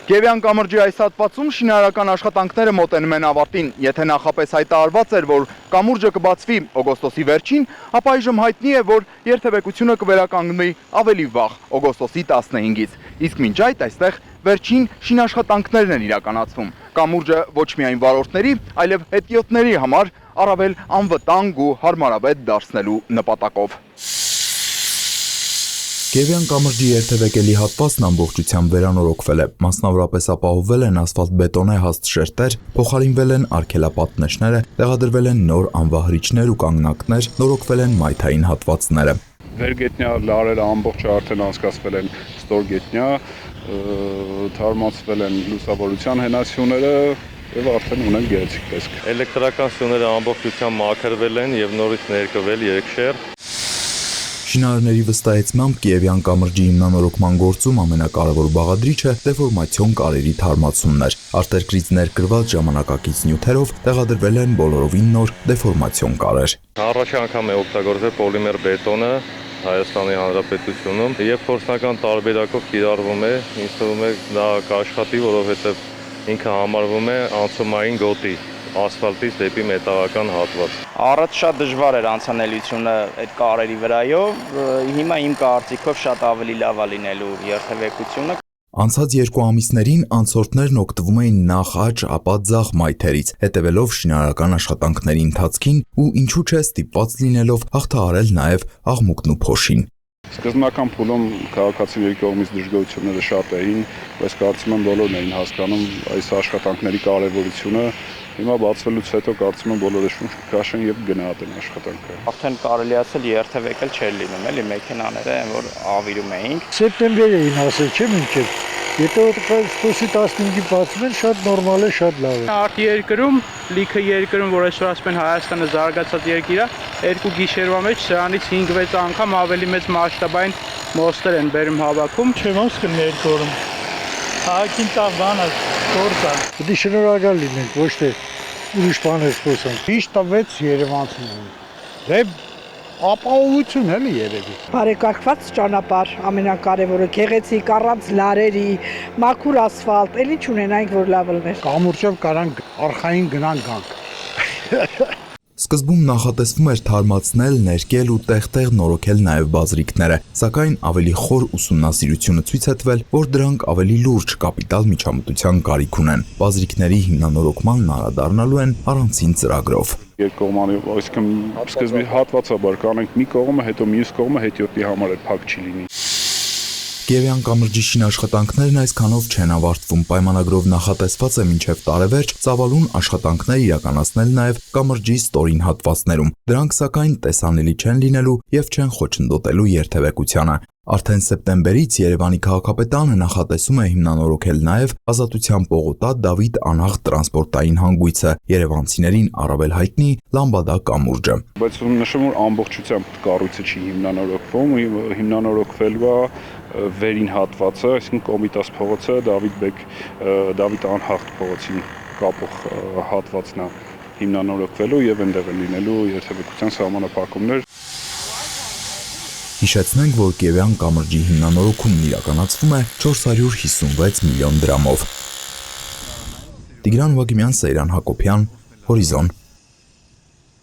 Գևյան կամրջի այս հատվածում շինարարական աշխատանքները մոտենում են ավարտին, եթե նախապես հայտարարված էր, որ կամուրջը կբացվի օգոստոսի վերջին, ապա այժմ հայտնի է, որ երթևեկությունը կվերականգնվի ավելի վաղ, օգոստոսի 15-ից, իսկ մինչ այդ այստեղ վերջին շինաշխատանքներն են իրականացվում։ Կամուրջը ոչ միայն վարորդների, այլև հետիոտների համար առավել անվտանգ ու հարմարավետ դարձնելու նպատակով։ Գևյան կամրջի երթևեկելի հատվածն ամբողջությամբ վերանորոգվել է, մասնավորապես ապահովվել են ասֆալտբետոնե հաստ շերտեր, փոխարինվել են արգելապատնեշները, տեղադրվել են նոր անվահրիչներ ու կանգնակներ, նորոգվել են մայթային հատվածները։ Վերգետնյա լարերը ամբողջը արդեն անցկացվել են ստորգետնյա, թարմացվել են լուսավորության հենասյուները եւ արդեն ունեն գեղեցիկ տեսք։ Էլեկտրական սյուները ամբողջությամբ մաքրվել են եւ նորից ներկվել երկշեր։ Շինարարների վստահեցմամբ Կիևյան կամրջի հիմնանորոգման գործում ամենակարևոր բաղադրիչը դեֆորմացիոն կարերի թարմացումն էր։ Արտերկրից ներկրված ժամանակակից նյութերով տեղադրվել են բոլորովին նոր դեֆորմացիոն կարեր։ Առաջ անգամ է օգտագործել պոլիմեր բետոնը Հայաստանի Հանրապետությունում եւ փորձնական տարբերակով կիրառվում է, ինձ թվում է դա կաշխատի, որովհետեւ ինքը համարվում է անցումային գոտի ասֆալտից դեպի մետաղական հատված։ Առաջ շատ դժվար էր անցանելիությունը այդ կարերի վրայով, հիմա իմ կարծիքով շատ ավելի լավ է լինելու երթևեկությունը։ Անցած 2 ամիսներին անցորդներն օգտվում էին նախ աջ, ապա ձախ մայթերից, հետևելով շինարարական աշխատանքների ընթացքին ու ինչու՞ չէ ստիպված լինելով հաղթահարել նաև աղմուկն ու փոշին։ Սկզբնական փուլում քաղաքացիների կողմից դժգոհությունները շատ էին, բայց կարծում եմ բոլորն էին հասկանում այս աշխատանքների կարևորությունը։ Հիմա բացվելուց հետո կարծում եմ բոլորը շունչ կքաշեն եւ գնահատեն աշխատանքը։ Արդեն կարելի ասել երթևեկել չէր լինում, էլի մեքենաները, որ ավիրում էինք։ Սեպտեմբեր էին ասել, չէ՞ մինչև։ Եթե օգոստոսի 15-ի բացվեն, շատ նորմալ է, շատ լավ է։ Արտերկրում, լիքը երկրում, որ այսօր ասում են Հայաստանը զարգացած երկիր է, 2 գիշերվա մեջ սրանից 5-6 անգամ ավելի մեծ մասշտաբային մոստեր են բերում հավաքում։ Չէ՞ ոնց կներկորում։ Հակին տավ բանը գործ է։ Դե շնորհակալ լինենք, ոչ թե ուրիշ բաներ խոսանք։ Միշտ տվեց Երևանցին։ Դե ապահովություն էլի երևի։ Բարեկարգված ճանապարհ ամենակարևորը, գեղեցիկ առանց լարերի, մաքուր ասֆալտ, էլի չունենայինք, որ լավ լիներ։ Կամուրջով կարանք արխային գնանք։ Սկզբում նախատեսվում էր թարմացնել, ներկել ու տեղ-տեղ նորոգել նաև բազրիկները, սակայն ավելի խոր ուսումնասիրությունը ցույց է տվել, որ դրանք ավելի լուրջ կապիտալ միջամտության կարիք ունեն։ Բազրիկների հիմնանորոգմանն անդրադառնալու են առանցին ծրագրով։ Երկկողմանի, այսինքն սկզբի հատվածաբար կանենք մի կողմը, հետո մյուս կողմը հետիոտի համար է փակ չի լինի։ Գևյան կամրջի շինաշխատանքներն այսքանով չեն ավարտվում, պայմանագրով նախատեսված է մինչև տարեվերջ ծավալուն աշխատանքներ իրականացնել նաև կամրջի ստորին հատվածներում։ Դրանք սակայն տեսանելի չեն լինելու եւ չեն խոչընդոտելու երթևեկությանը։ Արդեն սեպտեմբերից Երևանի քաղաքապետարանը նախատեսում է հիմնանորոգել նաև Ազատության պողոտա Դավիթ Անհախտ տրանսպորտային հանգույցը, երևանցիներին առավել հայտնի Լամբադա կամուրջը։ Բայց նշում որ ամբողջությամբ կառույցը չի հիմնանորոգվում, հիմնանորոգվելու է վերին հատվածը, այսինքն Կոմիտաս փողոցը, Դավիթ Անհախտ փողոցին կապող հատվածն է հիմնանորոգվելու եւ այնտեղ են լինելու երթևեկության սահմանափակումներ։ Հիշեցնենք, որ Կիևյան կամրջի հիմնանորոգումն իրականացվում է 456 միլիոն դրամով։ Տիգրան Վագիմյան, Սեյրան Հակոբյան, Հորիզոն։